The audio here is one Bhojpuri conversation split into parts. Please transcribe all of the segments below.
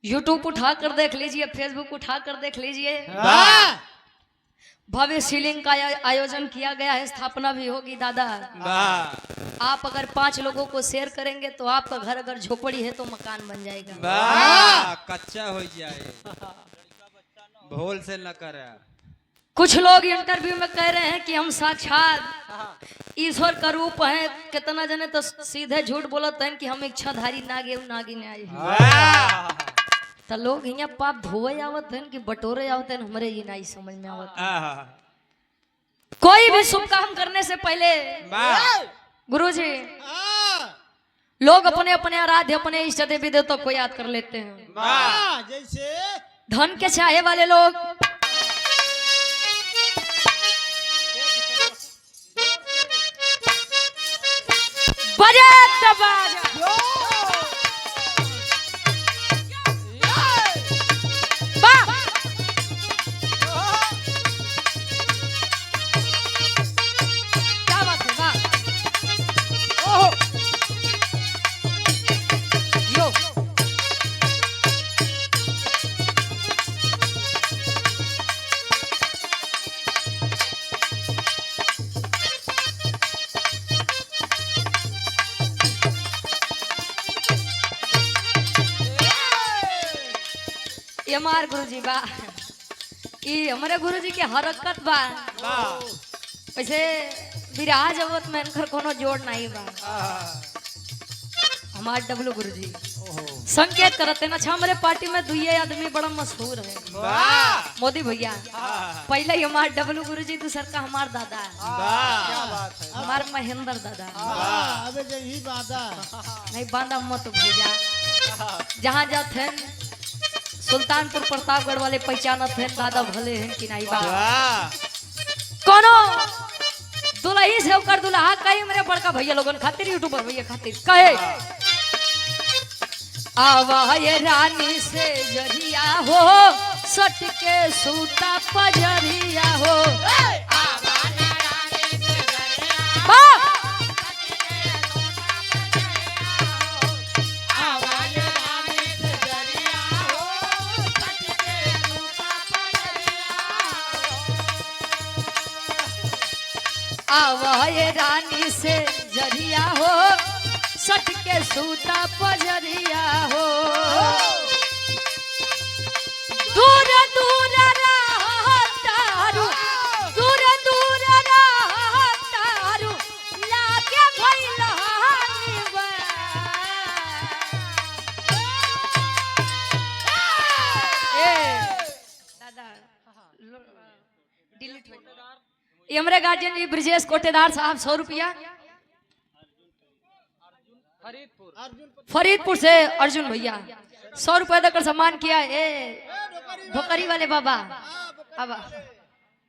यूट्यूब उठा कर देख लीजिए, फेसबुक उठा कर देख लीजिए। भव्य शिवलिंग का आयोजन किया गया है, स्थापना भी होगी दादा। आप अगर 5 लोगों को शेयर करेंगे तो आपका घर अगर झोपड़ी है तो मकान बन जाएगा। कच्चा हो जाए, भूल से न करे। कुछ लोग इंटरव्यू में कह रहे हैं कि हम साक्षात ईश्वर का रूप हैं। कितना जने तो सीधे झूठ बोलते हैं कि हम इच्छाधारी नागिन आए। तो लोग यहाँ पाप धोए आवत हैं कि बटोरे आवत हैं, हमरे ये नहीं समझ में आवत। कोई भी शुभ काम करने से पहले गुरुजी लोग अपने अपने आराध्य, अपने इष्ट देवी देवता को याद कर लेते हैं। जैसे धन के चाहे वाले लोग बजा दबाजा हमार गुरुजी बा, ये हमारे गुरुजी के हरकत बा। वैसे विराह जगत में इनकर कोनो जोड़ नहीं बा। हमार डब्लू गुरुजी संकेत करते ना। अच्छा हमारे पार्टी में 2 आदमी बड़ा मशहूर है, मोदी भैया। पहले ही हमार डब्लू गुरुजी, दूसर का हमार दादा, हमार महेंद्र दादा। अबे यही बाधा नहीं बांधा मत भैया। जहाँ जाते सुल्तानपुर प्रतापगढ़ वाले पहचानत हैं दादा भले हैं कि नहीं बा। कोनो दुल्ही से होकर दुल्हा कहीं मेरे बड़का भैया लोगन खातिर, यूट्यूबर भैया खातिर कहे आवा ये रानी से जरिया हो, सट के सूता पजरिया हो। आवा ये रानी से जरिया हो, सट के सूता पजरिया हो। दूर दूर रहतारू, दूर दूर रहतारू, लागे भइला निवा। दादा डिलीट हो। ये हमारे गार्जियन जी ब्रिजेश कोटेदार साहब 100 रुपया। फरीदपुर से अर्जुन भैया 100 रुपया देकर सम्मान किया। भोकरी वाले बाबा अब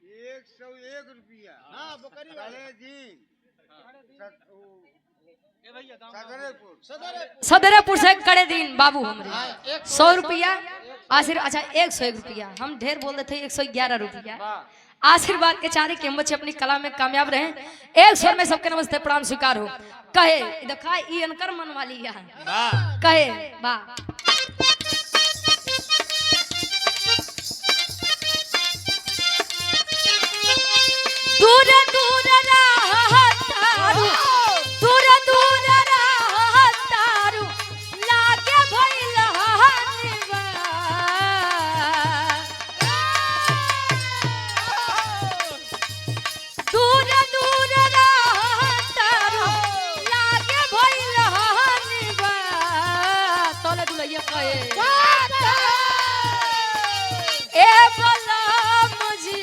101 रुपया सदरेपुर से कड़े दिन बाबू हमरे 100 रुपया आशीर्वाद। अच्छा 101 रुपया, हम ढेर बोल रहे थे 111 रुपया। आशीर्वाद के चारे के हम बच्चे अपनी कला में कामयाब रहे। एक स्वर में सबके नमस्ते प्रणाम स्वीकार हो। कहे देखा ये अनकर मन वाली यहाँ कहे बा। दूर दूर रहतारू, दूर दूर रहतारू, लागे भइला निवा। दूर दूर रहतारू, लागे भइला निवा। तोले दुलैया कहे ए बला मुझे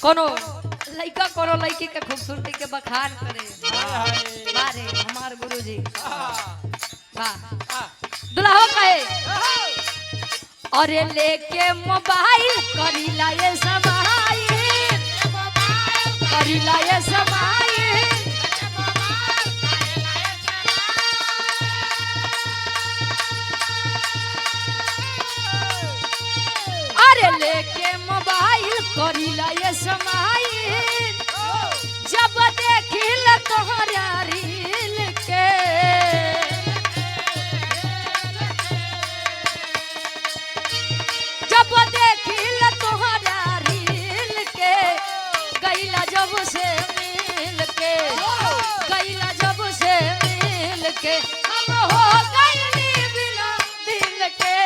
कोनो लड़का कोनो लड़की के खूबसूरती के बखान करे। बारे हमार गुरुजी वाह दुल्हा कहे अरे लेके मोबाइल करीला ये समाई करीला ये समाई अरे लेके मोबाइल करीला ये समाई जब देखिल तोहरा रील के जब देखिल तोहरा रील के गईला जब से मिल के गईला जब से मिल के हम हो गईली बिना दिल के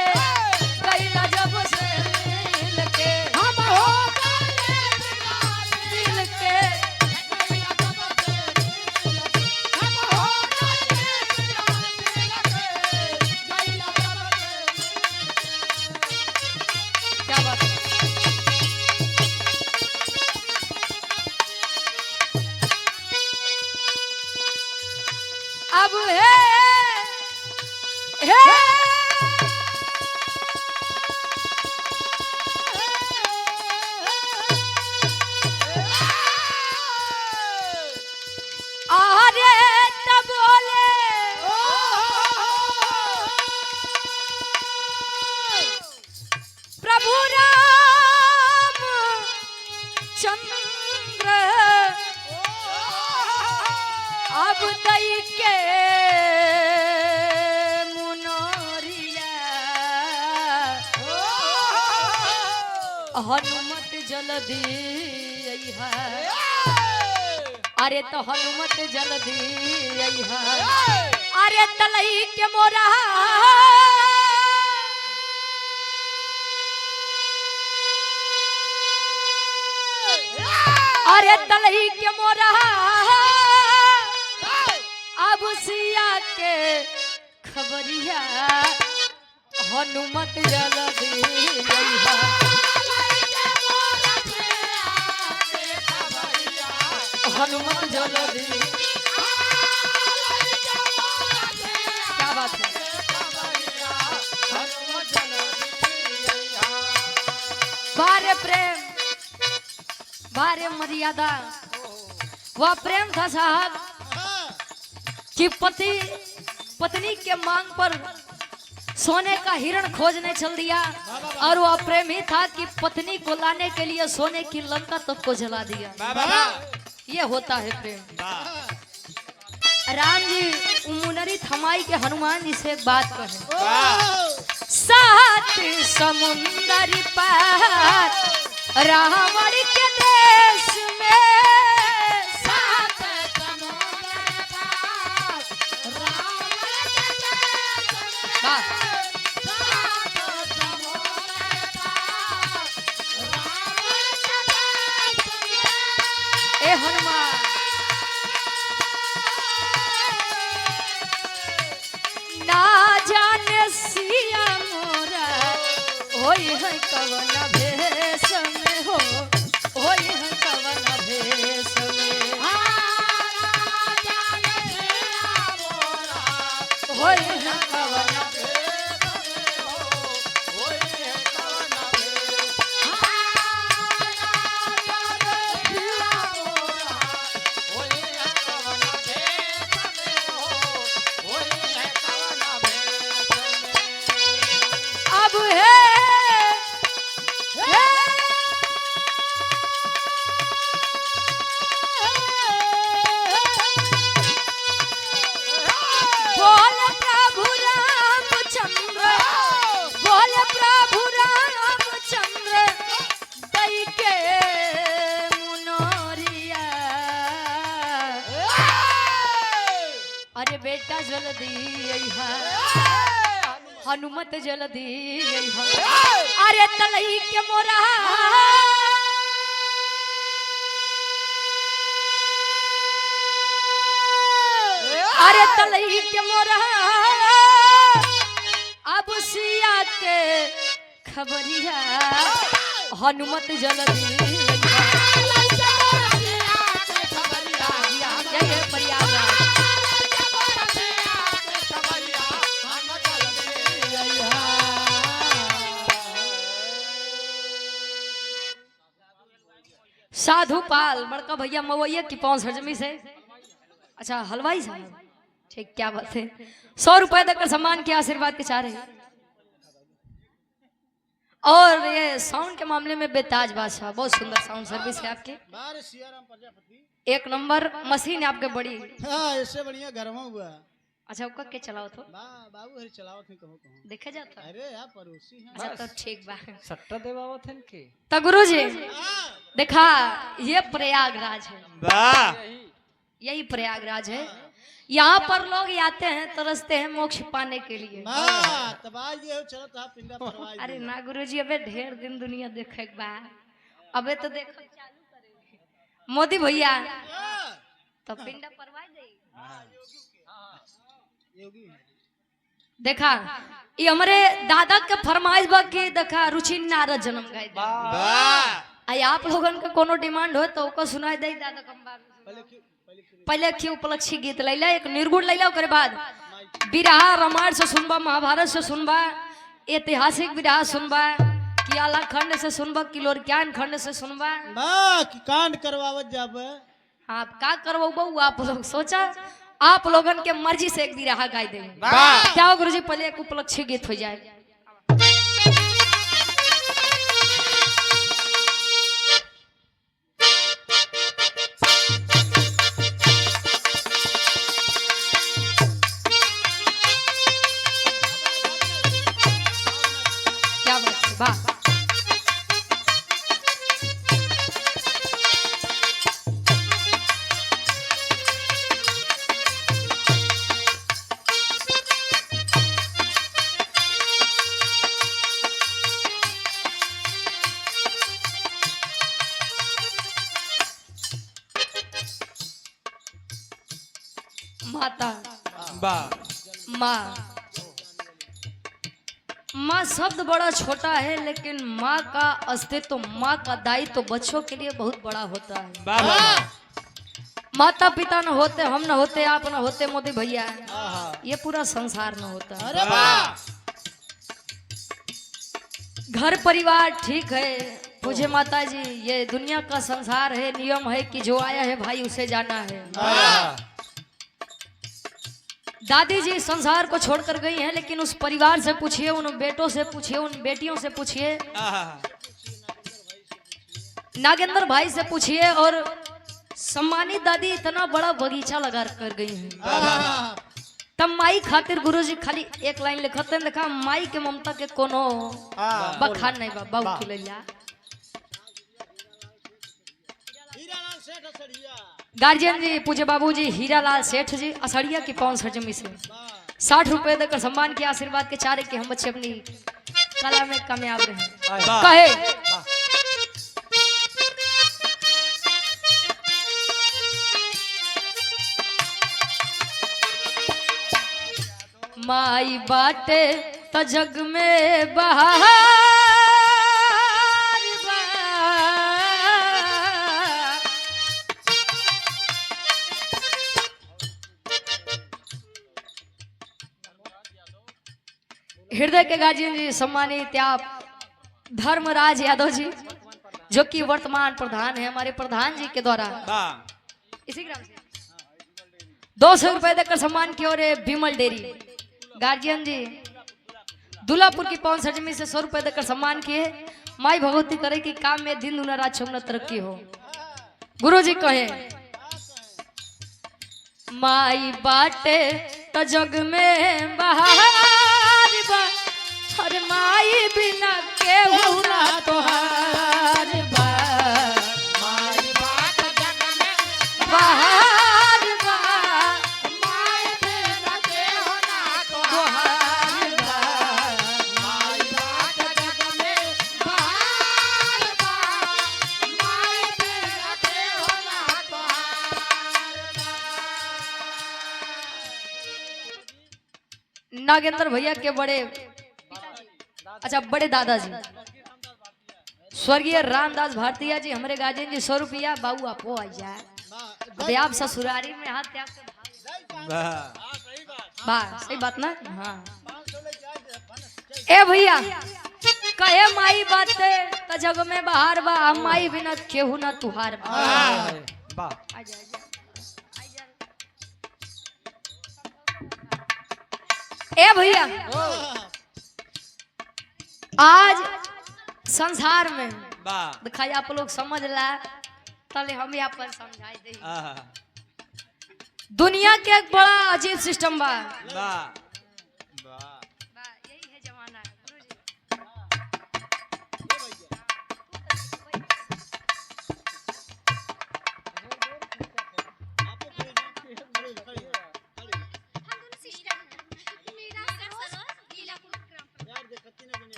गईला जब से मिल के हम हो गईली बिना दिल के हम हो गईली बिना दिल के क्या बात है? अब है अरे तब बोले प्रभु राम चंद्र अब दई के मुनोरिया हनुमत जल्दी अइहा अरे तो हनुमत जल्दी अइहा अरे तलई के मोरा अरे तलई के मोरा अब सिया के खबरिया हनुमत जल्दी अइहा हनुमत जल्दी क्या बात है? बारे प्रेम बारे मर्यादा वह प्रेम था साहब कि पति पत्नी के मांग पर सोने का हिरण खोजने चल दिया और वह प्रेम ही था कि पत्नी को लाने के लिए सोने की लंका तक को जला दिया। ये होता है प्रेम। राम जी मुनरी थमाई के हनुमान जी से एक बात कहे सात समुंदर पार रावण के देश में सात समुंदर पार रावण के देश में सात समुंदर पार रावण के देश में ए हनुमान ना जाने सिया मोरा होई है कवन भेष में हो होई है कवन भेष में होई है कवन अब है बोल प्रभु रामचंद्र बोल प्रभु रामचंद्र दई के मुनोरिया अरे बेटा जल्दी अइहा हनुमत जल्दी अइहा अरे तलई के मोरा अरे तलई के मोरा अब सिया के खबरिया हनुमत जल्दी अइहा यही है प्रयागराज। साधु पाल बड़का भैया मवैया की पहुंच हजमी से। अच्छा हलवाई साहब ठीक, क्या बात है। 100 रुपए देकर सम्मान के आशीर्वाद के चाह रहे हैं। और ये साउंड के मामले में बेताज बादशाह, बहुत सुंदर साउंड सर्विस है आपकी, एक नंबर मशीन है आपके बड़ी। हाँ इससे बढ़िया घरवा हुआ। अच्छा वो के चलाओ तो बाबू हरी चलाओ थे कहो कहो देखे जाता। अरे यार पड़ोसी हैं। अच्छा तो ठीक बा। सट्टा देवावा थे के तो गुरु जी देखा ये प्रयागराज है, वाह यही प्रयागराज है। यहाँ पर लोग आते हैं तरसते हैं मोक्ष पाने के लिए। हाँ तब आज ये हो चलो तो आप पिंडा परवाह। अरे ना गुरु जी अबे ढेर दिन दुनिया देखे के बा, अबे तो देखो चालू करेंगे मोदी भैया तो पिंडा परवाह दे। देखा ये हमारे दादा के फरमाइश बा के देखा रुचि नारद जन्म गाय दे। आई आप लोगन के कोनो डिमांड हो तो ओको सुनाई दे दादा कम पहले की उपलक्षी गीत लैला, एक निर्गुण लैला, ओकरे बाद विरहा रामायण से सुनबा, महाभारत से सुनबा, ऐतिहासिक विरहा सुनबा, कियाला खंड से सुनबा, किलोरक्यान खंड से सुनबा। कि कांड करवावत जाब। हाँ का करवाऊ आप लोग सोचा, आप लोगन के मर्जी से एक विरहा गाय देंगे। क्या हो गुरुजी पहले एक उपलक्षी गीत हो जाए। क्या बात है, वाह। माता वाह माँ, माँ शब्द बड़ा छोटा है लेकिन माँ का अस्तित्व, माँ का दायित्व तो बच्चों के लिए बहुत बड़ा होता है। वाह माता पिता न होते, हम न होते, आप न होते, मोदी भैया ये पूरा संसार न होता। अरे वाह घर परिवार ठीक है मुझे माता जी, ये दुनिया का संसार है, नियम है कि जो आया है भाई उसे जाना है। दादी जी संसार को छोड़कर गई हैं, लेकिन उस परिवार से पूछिए, उन बेटों से पूछिए, उन बेटियों से पूछिए, नागेंद्र भाई से पूछिए, और सम्मानित दादी इतना बड़ा बगीचा लगा कर गई हैं। तब माई खातिर गुरुजी खाली एक लाइन लिखते हैं, देखा माई के ममता के कोनो बखान नहीं बा बाबू खिलैया। गार्जियन जी पूज्य बाबूजी हीरालाल सेठ जी असड़िया की पौन सरजमी से 60 रुपए देकर सम्मान के आशीर्वाद के चारे के हम बच्चे अपनी कला में कामयाब रहे। कहे माई बाटे त जग में बहार बा, हृदय के गार्जियन जी सम्मानित आप धर्मराज यादव जी जो कि वर्तमान प्रधान है हमारे प्रधान जी के द्वारा इसी ग्राम से 200 रुपए देकर सम्मान की और विमल डेयरी गार्जियन जी दुल्लापुर की पवन सरजमी से 100 रुपए देकर सम्मान किए। माई भगवती करे कि काम में दिन दुना रात चौगुना तरक्की हो। गुरु जी कहे माई बाटे तो जग में बहार बा, हर माई बिना केहू ना तोहार बा, माई बाट जग में बहार बा, माई बिना केहू ना तोहार बा, माई बाट जग में बहार बा, माई बिना केहू ना तोहार बा। नागेंद्र भैया के बड़े अच्छा बड़े दादाजी स्वर्गीय रामदास भारतीय जी हमारे गार्जियन जी 100 रुपया बाबू आपो आ जाए। अबे आप ससुरारी में हाथ त्याग के वाह, सही बात ना। हाँ ए भैया कहे माई बाते त जग में बाहर बा, माई बिना केहू ना तुहार बा। वाह आजा, आजा। ए भैया आज संसार में वाह दिखाई आप लोग समझ ला, तले हम यहाँ पर समझाई दे। दुनिया के एक बड़ा अजीब सिस्टम बा। वाह यही है जमाना गुरुजी।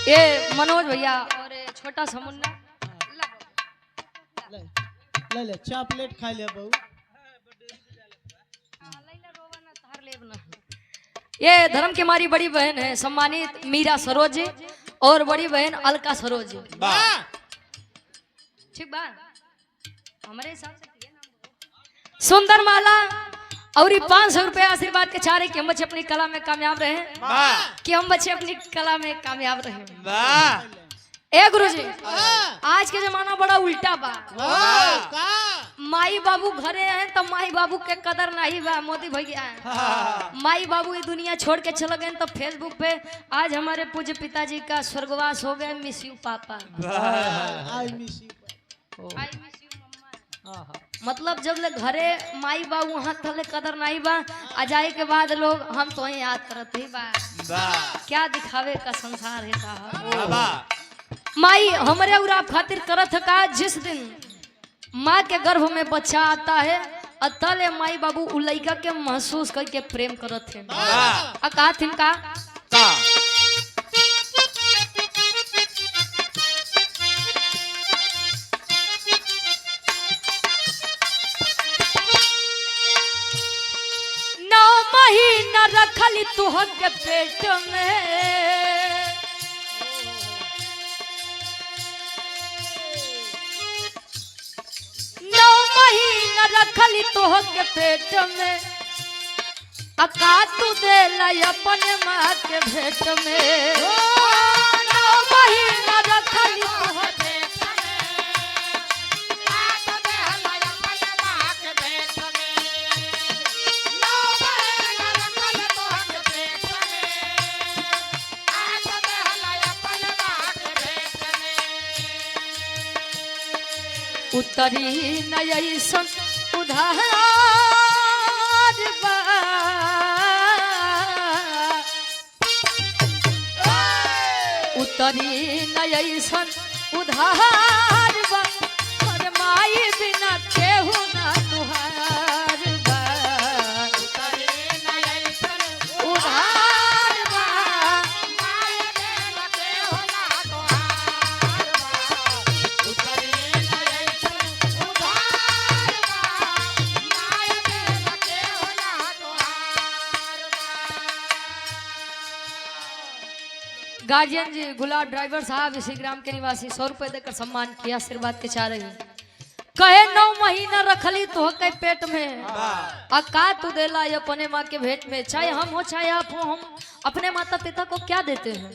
ये मनोज भैया और ये छोटा सा मुन्ना ले ले चॉकलेट खा ले बहू। ये धर्म की हमारी बड़ी बहन है सम्मानित मीरा सरोज जी और बड़ी बहन अलका सरोज जी। वाह ठीक बा हमारे हिसाब से सुंदर माला और 500 रुपए आशीर्वाद के चारे कि हम बच्चे अपनी कला में कामयाब रहे, वाह कि हम बच्चे अपनी कला में कामयाब रहे। वाह ए गुरुजी आज के जमाना बड़ा उल्टा बा। माई बाबू घरे हैं तो माई बाबू के कदर नहीं बा। मोदी भैया माई बाबू ये दुनिया छोड़ के चले गए तो फेसबुक पे आज हमारे पूज्य पिताजी का स्वर्गवास हो गया, miss you papa, I miss you. I miss you mamma. मतलब जब ले घरे माई बाबू वहाँ तले कदर नहीं बा, आ जाए के बाद लोग हम तो याद करते ही बा। वाह क्या दिखावे का संसार है साहब। वाह माई हमारे और आप खातिर करत है का, जिस दिन माँ के गर्भ में बच्चा आता है अतले माई बाबू उ लइका के महसूस करके प्रेम करत है। वाह कहा थिन का नौ महीना रखली तुह के पेट में, नौ महीना रखली तुह के पेट में, अका तू दे लाई अपने माँ के भेंट में। नौ महीना रखली तुह के पेट में, अका तू दे लाई अपने माँ के भेंट में। नौ महीना रखली तुह के पेट में, अका तू दे लाई अपने माँ के भेंट में। उतरी नई सन उधार बा, उतरी नई सन उधार बा, पर माई बिना केहू ना तुहार बा। उतरी नई सन उधार बा, माई बिना केहू ना तुहार बा। उतरी नई सन उधार बा, माई बिना केहू ना तुहार बा। गार्जियन जी गुलाब ड्राइवर साहब इसी ग्राम के निवासी 100 रुपए देकर सम्मान किया, आशीर्वाद के चाह रही कहे 9 महीना रखली तो के पेट में, अका तू देला अपने माँ के भेंट में। चाहे हम हो चाहे आप हो, हम अपने माता पिता को क्या देते हैं।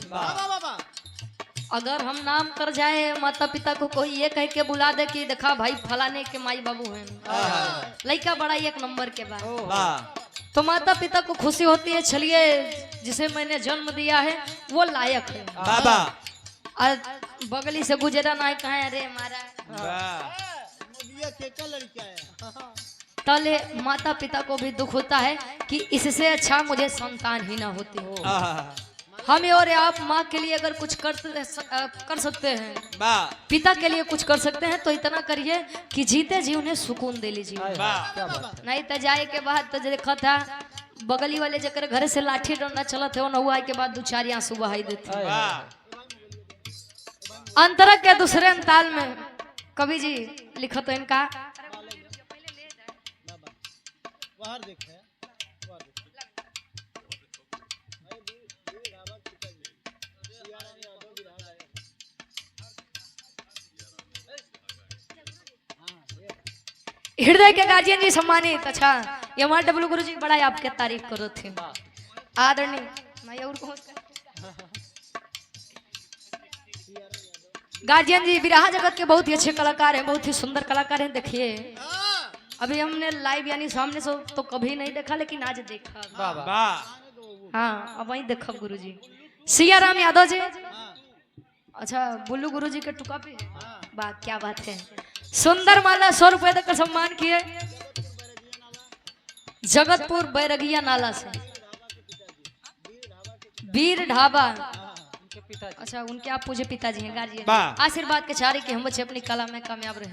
अगर हम नाम कर जाए माता पिता को कोई ये कह के बुला दे कि देखा भाई फलाने के माई बाबू हैं, लड़का बड़ा एक नंबर के बाद, वाह तो माता पिता को खुशी होती है, चलिए जिसे मैंने जन्म दिया है वो लायक है। बाबा और बगली से गुजरा ना कहे अरे मारा, वाह लड़का है। तले माता पिता को भी दुख होता है कि इससे अच्छा मुझे संतान ही ना होती। हम और आप माँ के लिए अगर कुछ कर सकते हैं, वाह पिता के लिए कुछ कर सकते हैं, तो इतना करिए कि जीते जी उन्हें सुकून दे लीजिए। वाह नहीं तो जाए के बाद तो देखा था बगली वाले जकर घर से लाठी डंडा चलत है नहुआ के बाद 2-4 आंसू बहाई देते। वाह अंतरक के दूसरे अंताल में कवि जी लिखत है इनका बाहर देखे हृदय के गार्जियन जी सम्मानित। अच्छा MRW गुरु जी बड़ा आपके तारीफ करो थे आदरणीय। मैं और कहूं गार्जियन जी बिरहा जगत के बहुत ही अच्छे कलाकार हैं, बहुत ही सुंदर कलाकार हैं। देखिए अभी हमने लाइव यानी सामने से तो कभी नहीं देखा लेकिन आज देखा। वाह हाँ अब वही देखा गुरु जी। सियाराम यादव जी अच्छा बुल्लू गुरु जी के टुका पे वाह क्या बात है। सुंदर माला 100 रुपए देकर सम्मान किए जगतपुर बैरगिया नाला से वीर ढाबा। अच्छा उनके आप मुझे पिताजी हैं गार्जियन। आशीर्वाद के चारे के हम बच्चे अपनी कला में कामयाब रहे।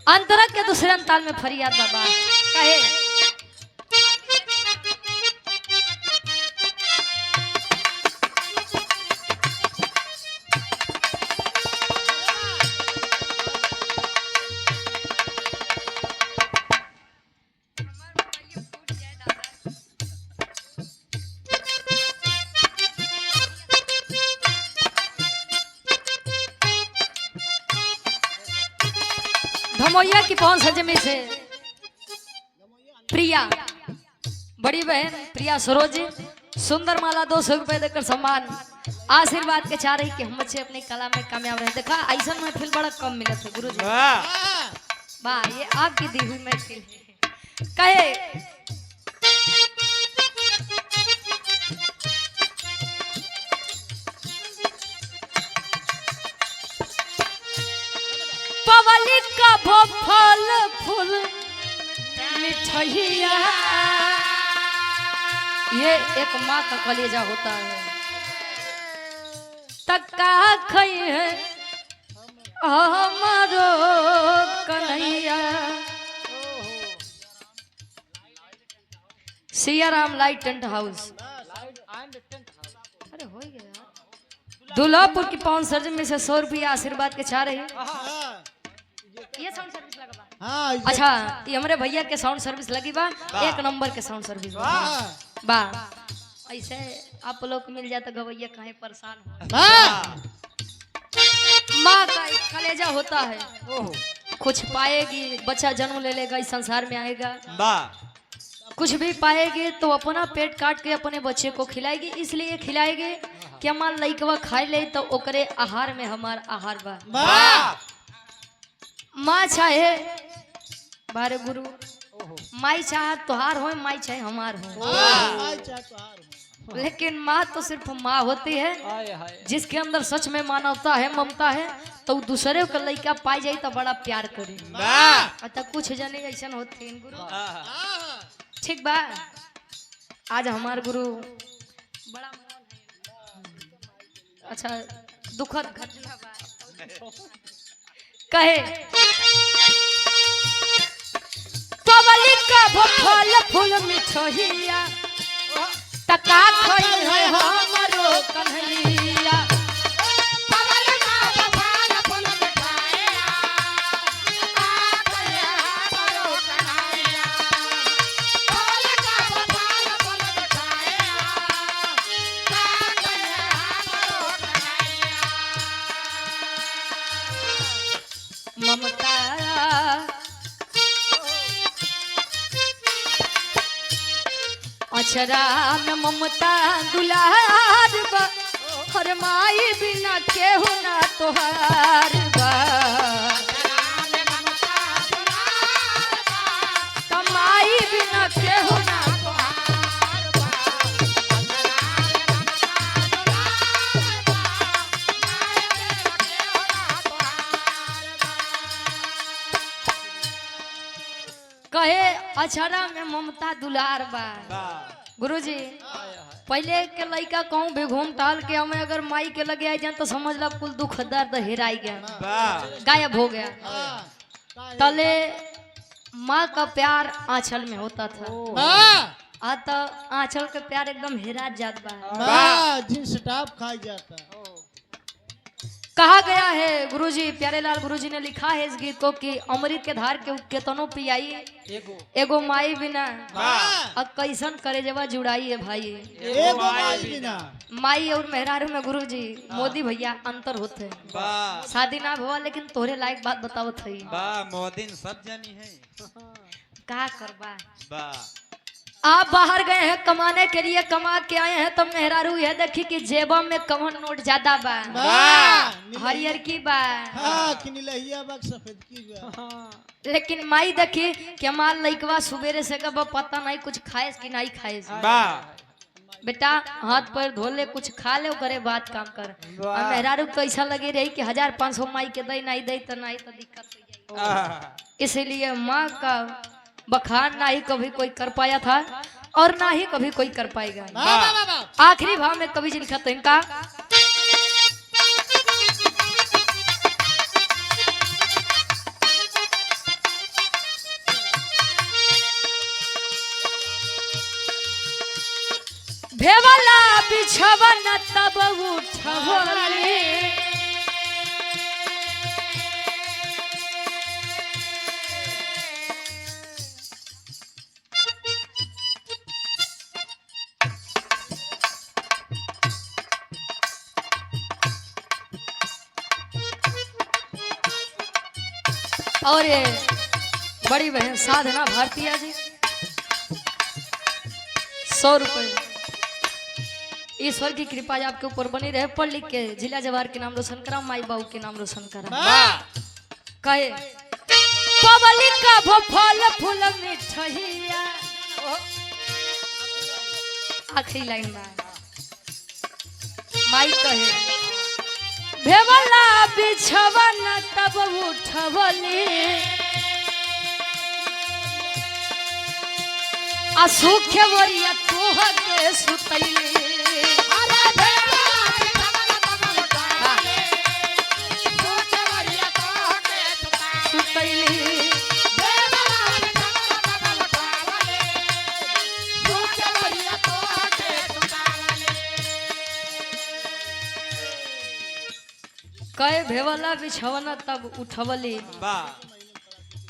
अंतरक के दूसरे अंताल में फरियाद बाबा कहे धमोइया की पवन सजमी से प्रिया बड़ी बहन प्रिया सरोज सुंदर माला 200 रुपए देकर सम्मान। आशीर्वाद के चाह रही कि हम बच्चे अपनी कला में कामयाब रहे। देखा ऐसा महफिल बड़ा कम मिला था गुरु जी। वाह ये आपकी दी हुई महफिल कहे पवली का फल फूल मिठाइया ये एक माँ का कलेजा होता है। तक्का खई है हमारो Kanhaiya. Siyaram light tent house अरे हो गया दुल्हापुर की पाउन सर्जन में से 100 रुपया आशीर्वाद के चाह रहे हैं। ये साउंड सर्विस लगा बा। अच्छा ये हमारे भैया के साउंड सर्विस लगी बा 1 नंबर के साउंड सर्विस बा। ऐसे आप लोग को मिल जाता गवैया कहीं परेशान हो। माँ का एक कलेजा होता है कुछ पाएगी बच्चा जन्म ले लेगा इस संसार में आएगा कुछ भी पाएगी तो अपना पेट काट के अपने बच्चे को खिलाएगी। इसलिए खिलाएगी कि हमार लइकवा खाए ले तो ओकरे आहार में हमार आहार बा। माँ चाहे बारे गुरु माई चाहे तोहार हो माई चाहे हमार हो लेकिन माँ तो सिर्फ माँ होती है जिसके अंदर सच में मानवता है ममता है तो दूसरे को लड़का पाई जाए तो बड़ा प्यार करे। अतः कुछ जने ऐसा होते हैं गुरु ठीक बा। आज हमार गुरु बड़ा अच्छा दुखद घटना बा कहे पवली का फल फूल मिठाइया तका खोई है हमरो कन्हैया। पवली का फल फूल मिठाइया तका खोई है हमरो कन्हैया। पवली का फल फूल मिठाइया तका खोई है हमरो कन्हैया। ममता अचरा में ममता दुलार बा हर माई बिना केहू ना तोहार बा। कमाई बिना केहू ना तोहार बा। कहे अचरा में ममता दुलार बा। गुरुजी पहले के लड़का कहूँ भी घूम टहल के हमें अगर माई के लगे आई जाए तो समझ ला कुल दुख दर्द हेराई गया गायब हो गया। तले माँ का प्यार आंचल में होता था आ तो आंचल के प्यार एकदम हेरा जात बा। वाह जींस टॉप खाई जाता। कहा गया है गुरुजी प्यारेलाल गुरुजी ने लिखा है इस गीत को कि अमृत के धार के केतनो पियाई एगो माई बिना अब कैसन करे जवा जुड़ाई है भाई। एगो माई बिना माई और मेहरारू में गुरुजी मोदी भैया अंतर होते हैं। वाह शादी ना हुआ लेकिन तोहरे लायक बात बताओ थई। वाह मोदिन सब जानी है। का करबा वाह आप बाहर गए हैं कमाने के लिए कमा के आए हैं तो मेहरारू यह देखी कि जेबा में कवन नोट ज्यादा बा हरियर की बा हाँ कि नीलहिया बा सफेद की बा। लेकिन माई देखी कि हमार लइकवा सुबेरे से कब पता नहीं कुछ खाए कि नहीं खाए। वाह बेटा हाथ पैर धो ले कुछ खा ले करे बात काम कर। और मेहरारू तो ऐसा लगे रही कि 1500 माई के दई नहीं दई तो नहीं तो दिक्कत हो जाए। इसीलिए माँ का बखान ना ही कभी कोई कर पाया था और ना ही कभी कोई कर पाएगा। आखिरी भाव में कवि जी लिखा था इनका भेवला बिछवन तब उठवले और ये बड़ी बहन साधना भारतीय जी 100 रुपए। ईश्वर की कृपा आपके ऊपर बनी रहे। पढ़ लिख के जिला जवार के नाम रोशन करा माई बाबू के नाम रोशन करा। कहे पब्लिक का फल फूल मिठैया आखिरी लाइन में माई कहे भेवला बिछवन तब उठवली असुख्य वरिया तोह के सुतैली कहे भेवला बिछवना तब उठवली।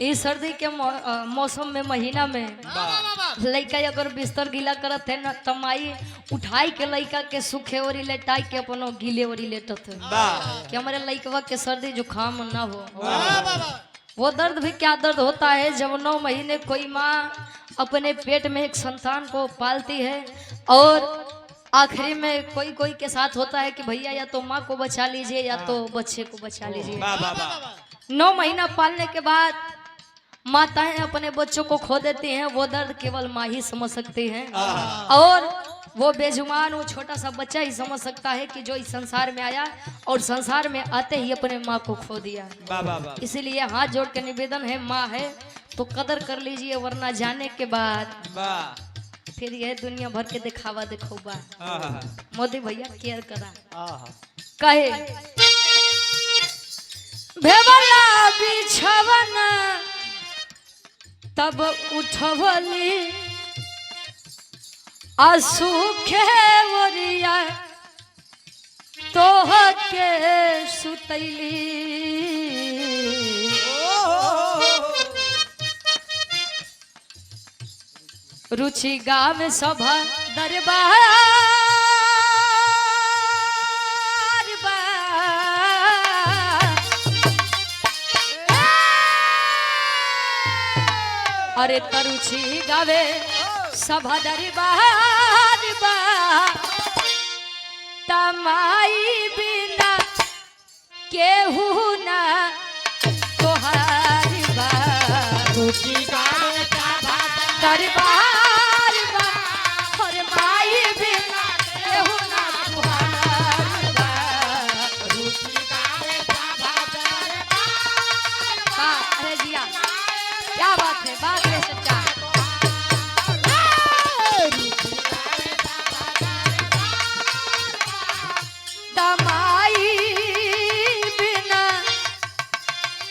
इस सर्दी के मौसम में महीना में लड़का अगर बिस्तर गीला करत है न तमाई उठाई के लड़का के सूखे ओरी लेटाई के अपनो गीले ओरी लेटत है कि हमारे लड़कवा के सर्दी जुकाम ना हो। वो दर्द भी क्या दर्द होता है जब 9 महीने कोई माँ अपने पेट में एक संतान को पालती है और आखिरी में कोई कोई के साथ होता है कि भैया या तो माँ को बचा लीजिए या तो बच्चे को बचा लीजिए। 9 महीना पालने के बाद माताएं अपने बच्चों को खो देती हैं। वो दर्द केवल माँ ही समझ सकती हैं और वो बेजुबान वो छोटा सा बच्चा ही समझ सकता है कि जो इस संसार में आया और संसार में आते ही अपने माँ को खो दिया। इसीलिए हाथ जोड़ के निवेदन है माँ है तो कदर कर लीजिए वरना जाने के बाद फिर यह दुनिया भर के दिखावा दिखोबा। मोदी भैया केयर करा। कहे भेवला बिछवना तब उठवली असुखे वरिया तोह के सुतैली रुचि गाँव सभा दरबार अरे तरुचि गावे सभा दरबार तमाई बिना केहू ना तोहार बा रुचि गावे सभा दरबार क्या बात है सच्चा। तमाई बिना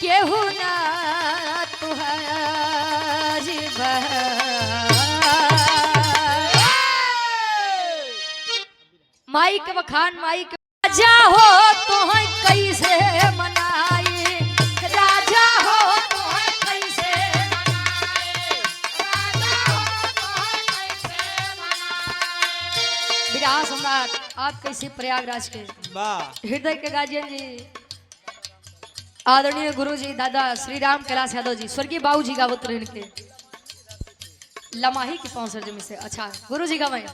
केहू ना तुहारी बा माई के बखान माई के राजा हो तो है कैसे मनाई, राजा हो तो है कैसे मनाई, राजा हो तो है कैसे मनाई। विराट सम्राट आप कैसे प्रयागराज के वाह हृदय के गार्जियन जी आदरणीय गुरु जी दादा श्री राम कैलाश यादव जी स्वर्गीय बाबू जी गावत रहे के लमाही की पहुंच जमी से। अच्छा गुरु जी गावे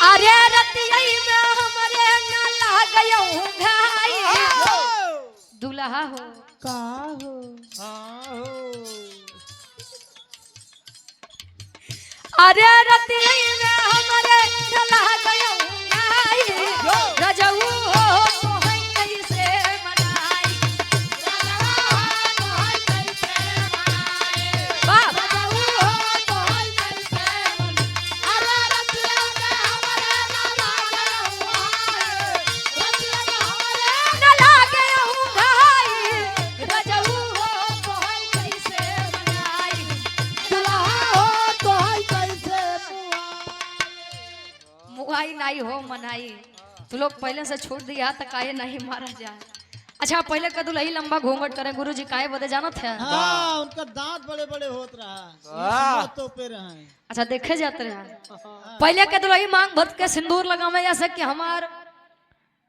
अरे रतियई में हमरे न लागयऊ घाई, दुल्हा हो का हो अरे रतियई में हमरे न लागयऊ घाई, रजऊ हो तो है कैसे मनाई, रजऊ हो तो है कैसे मनाई, वाह रजऊ हो तो है कैसे मनाई। अरे रतिया में हमरे न लागयऊ घाई, रतिया में हमरे न लागयऊ घाई, रजऊ हो तो है कैसे मनाई, दुल्हा हो तो है कैसे मुआई नहीं हो मनाई। तू लोग पहले से छोड़ दिया तो काहे नहीं मारा जाए। अच्छा पहले का दुल्ही लंबा घूंघट करे गुरु जी काहे बदे जानत है। हाँ उनका दांत बड़े बड़े होत रहा, वाह। तो पे रहे। अच्छा देखे जाते रहे पहले के दुल्ही मांग भर के सिंदूर लगावे जैसे कि हमार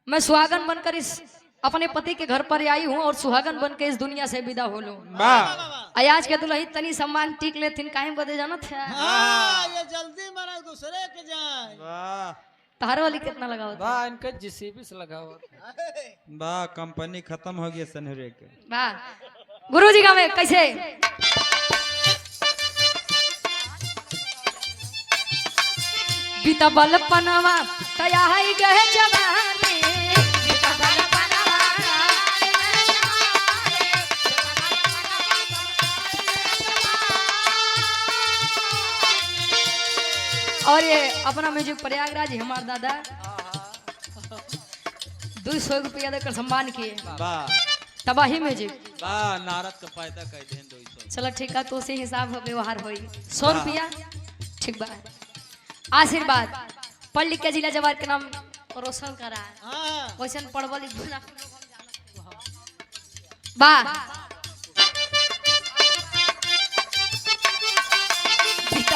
मैं सुहागन बनकर इस अपने पति के घर पर आई हूँ और सुहागन बन के इस दुनिया से विदा हो लूं। वाह आज के दुल्ही तनी सम्मान टीक लेथिन काहे बदे जानत है। हाँ ये जल्दी मरा दूसरे के जाए। वाह तार वाली कितना लगावत है? वाह इनका जीसीबी से लगा हुआ वाह कंपनी खत्म हो गया सनहुरे के। वाह गुरु जी गावे कैसे बीता बल पनवा तया है गए जवानी, बीता बल पनवा और ये अपना म्यूजिक प्रयागराज हमार दादा 200 रुपया देकर सम्मान किए वाह तबाही म्यूजिक। वाह नारद का पैदा कर दें 200। चलो ठीक है तो उसी हिसाब व्यवहार होई 100 रुपया ठीक बा। आशीर्वाद पढ़ लिख के जिला जवार के नाम रोशन करा हाँ वैसे पढ़वा लिखना वाह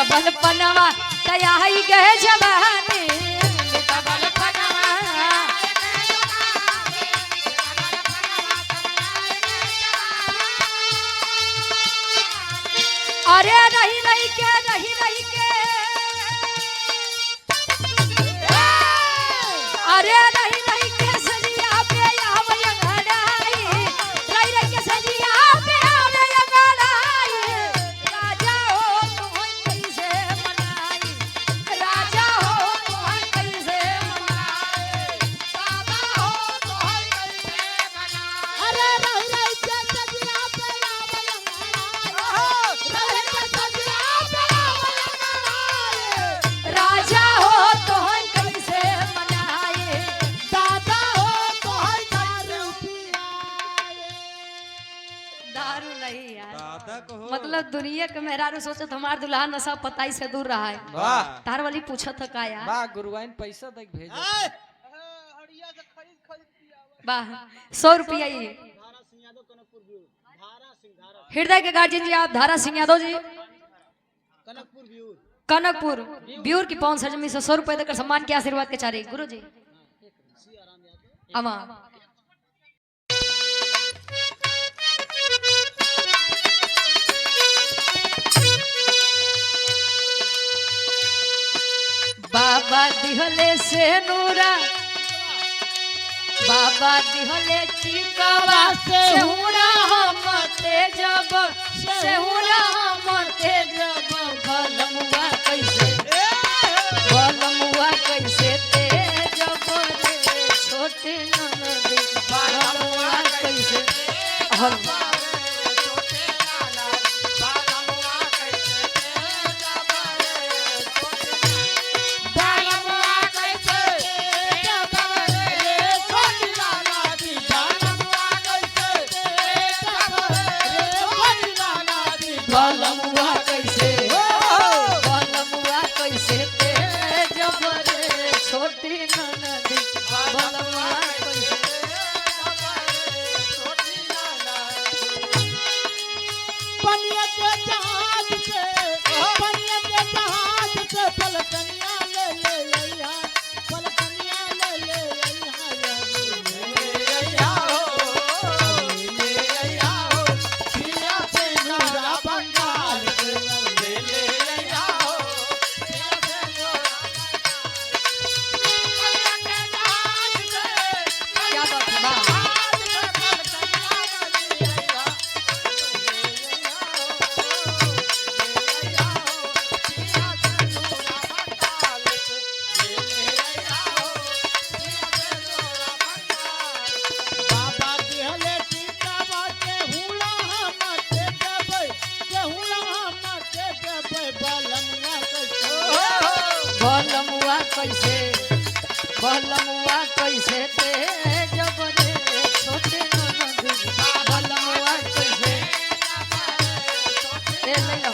बल पनवा तया ही गए जवानी, बल पनवा अरे नहीं नहीं के नहीं नहीं के अरे नहीं नहीं के सजिया पे आवे अंगड़ाई, रही रही के सजिया पे आवे अंगड़ाई, राजा हो तो है कैसे मनाई, राजा हो तो है कैसे मनाई, बाबा हो तो है कैसे मनाई। अरे रही रही के सजिया पे आवे अंगड़ाई, रही के सजिया पे आवे अंगड़ाई, राजा हो तो है कैसे मनाई, दादा हो तो है दारू पियाए। दारू नहीं यार दादा को हो। मतलब दुनिया के मेहरारू सोचत हमार दुल्हा नशा पताई से दूर रहा है। वाह तार वाली पूछत का यार वाह गुरुवाइन पैसा देख भेज आए। वाह 100 रुपया ये हृदय के गार्जियन जी आप धारा सिंह यादव जी कनकपुर व्यूर कनकपुर ब्यूर की पवन सरजमी से 100 रुपए देकर सम्मान के आशीर्वाद के चारे गुरु जी अमा बाबा दिहले से नूरा बाबा दिहले टिकवा से हुरा हम तेजब से हुरा हम तेजब भलमुआ कैसे भलमुआ कैसे तेजब रे छोटे ननद भलमुआ कैसे भलमुआ बलमुआ कैसे बलमुआ कैसे ते जबरे छोटे ननद बलमुआ कैसे ए ले लो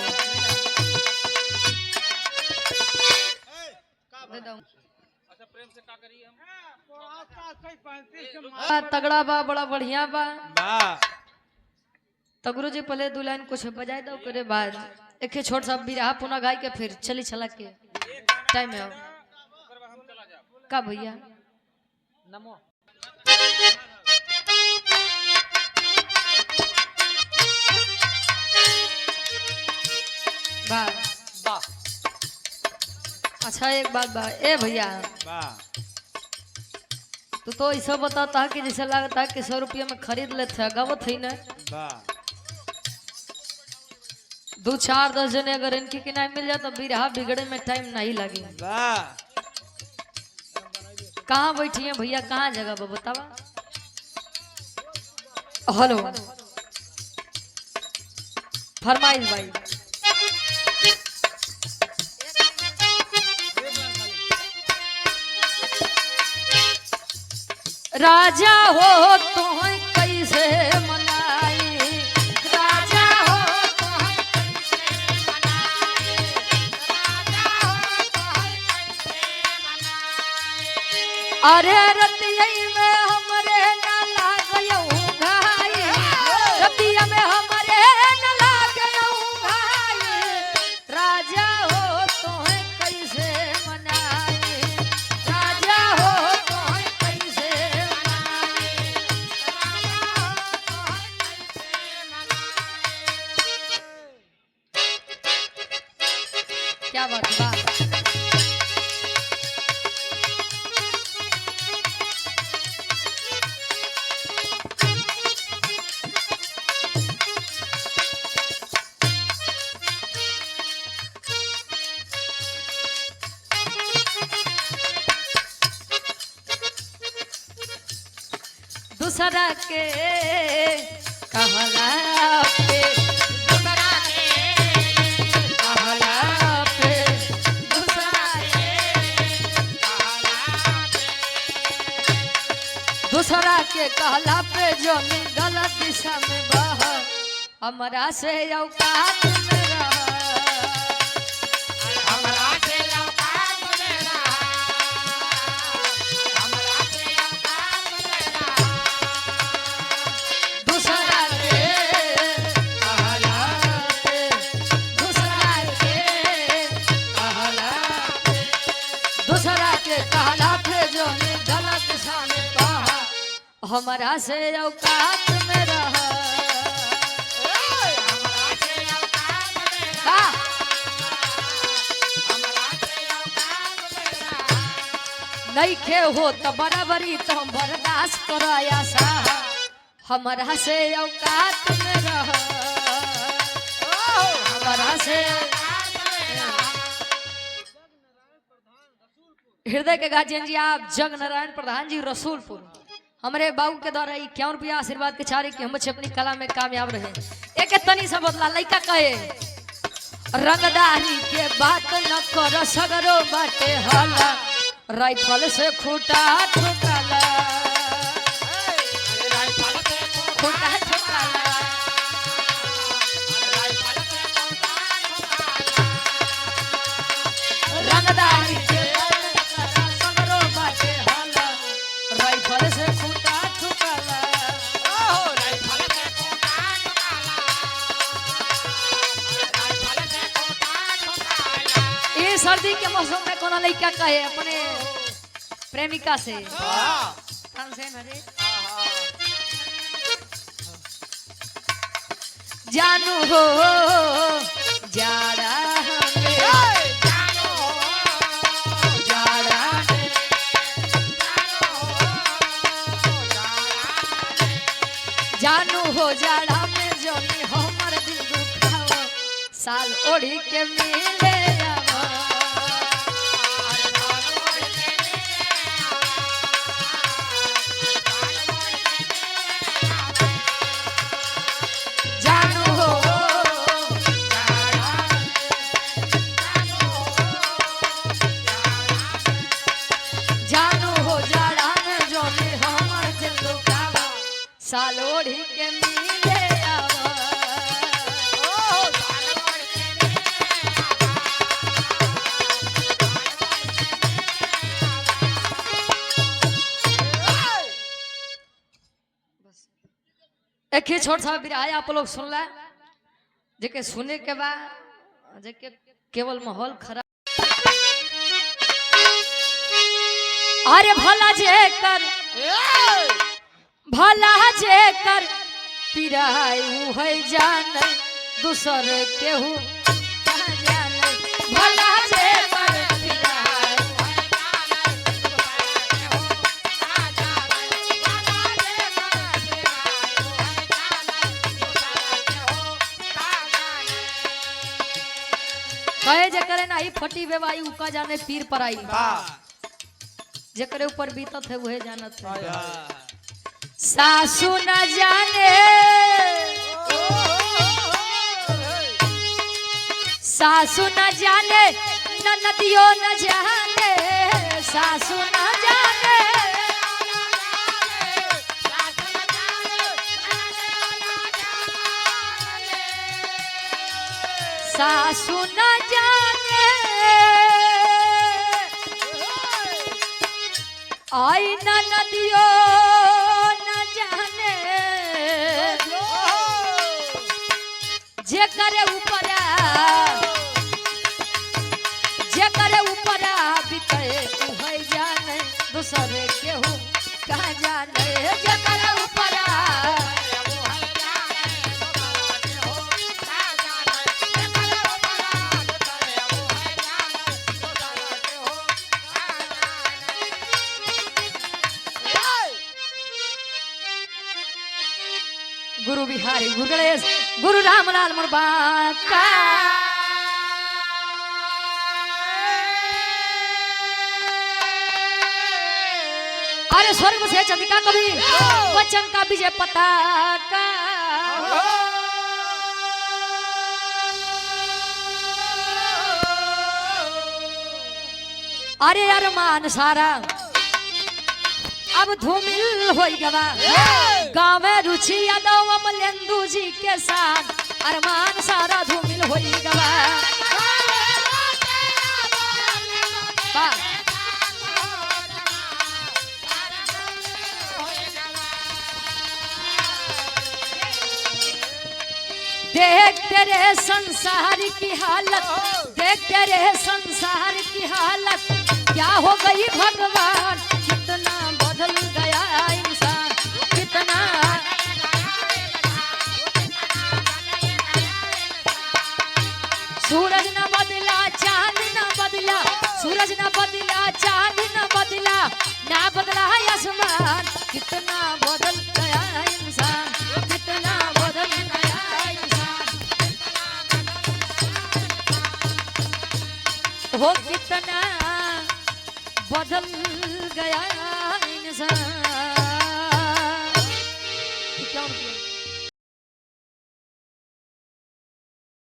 दे दो तगड़ा बा बड़ा बढ़िया बा तो गुरु जी पहले दो लाइन कुछ बजाए दो करे बाद एक छोट सा बिरहा पुनः गाय के फिर चली छलक के टाइम है का भैया नमो बा बा अच्छा एक बात बा ए भैया तो ऐसा बताता है कि जैसे लगता है कि 100 रुपया में खरीद लेते हैं गावत है ना 2-4-10 जने अगर इनकी किनारे मिल जाए तो बिरहा बिगड़े में टाइम नहीं लगे कहाँ बैठी है भैया कहाँ जगह पर बतावा हेलो फरमाइश भाई राजा हो तो कैसे मनाई राजा हो तो कैसे मनाई राजा हो तो कैसे मनाई अरे रतिया में हमरे न लागयो घाई रतिया में हमरे न लागयो घाई राजा हो तो कैसे मनाई राजा हो तो कैसे क्या बात है दूसरा के कहला पे दूसरा के कहला पे दूसरा के कहला पे दूसरा के कहला पे जो गलत दिशा में बह हमरा से औकात में रह हमरा से औकात में रह हमरा से औकात में रह दूसरा के कहला पे दूसरा के कहला पे दूसरा के कहला पे जो गलत दिशा में बह हमरा से औकात में रह नहीं खे हो तो बराबरी तो हम बर्दाश्त कराया सा हमारा से औकात में रह हमारा से हृदय के गार्जियन जी आप जग नारायण प्रधान जी रसूलपुर हमारे बाबू के द्वारा 51 रुपया आशीर्वाद के चारे कि हम बच्चे अपनी कला में कामयाब रहे एक तनी सा बदला लड़का कहे रंगदारी के बात न कर सगरो बाटे हला राइफल से खूटा ठुकाला खूटा ठुकाला रंगदारी के सगरो बाटे हला राइफल से खूटा ठुकाला ये सर्दी के मौसम में कोना लड़का कहे अपने प्रेमिका से जानू हो जाड़ा हमें जानू हो जाड़ा जानू हो जाड़ा में जोनी हमर दिल दुखाओ साल ओढ़ी के मिले आवा एक ही छोट सा बिरहा आप लोग सुन ला, जेके सुने के बाद जेके केवल माहौल खराब। अरे भला जे कर पिराई है जान दूसर केहू जान। भला जे कर पिराई कहे जे करे ना ही फटी बेवाई उका जाने पीर पर आई। जेकरे ऊपर बीतत है वह जानत है। सासू न जाने सासू न जाने ननदियो न जाने सासू न जाने सासू न जाने आई ननदियो न जाने जे करे ऊपर बीते उहे जाने दूसर केहू कहाँ जाने। जे करे ऊपर गुरु बिहारी गुरु गणेश गुरु रामलाल मुरबा का अरे स्वर्ग से चंद्रिका कवि वचन का विजय पताका। अरे अरमान सारा अब धूमिल हो गवा गाँव में रुचि यादव अमलेंदु जी के साथ अरमान सारा धूमिल हो गवा। देख तेरे संसार की हालत देख तेरे संसार की हालत क्या हो गई भगवान कितना बदल गया इंसान कितना। सूरज न बदला चांद न बदला सूरज न बदला चांद न बदला ना बदला आसमान कितना बदल गया इंसान कितना बदल गया इंसान। वो कितना बदल गया इंसान। क्या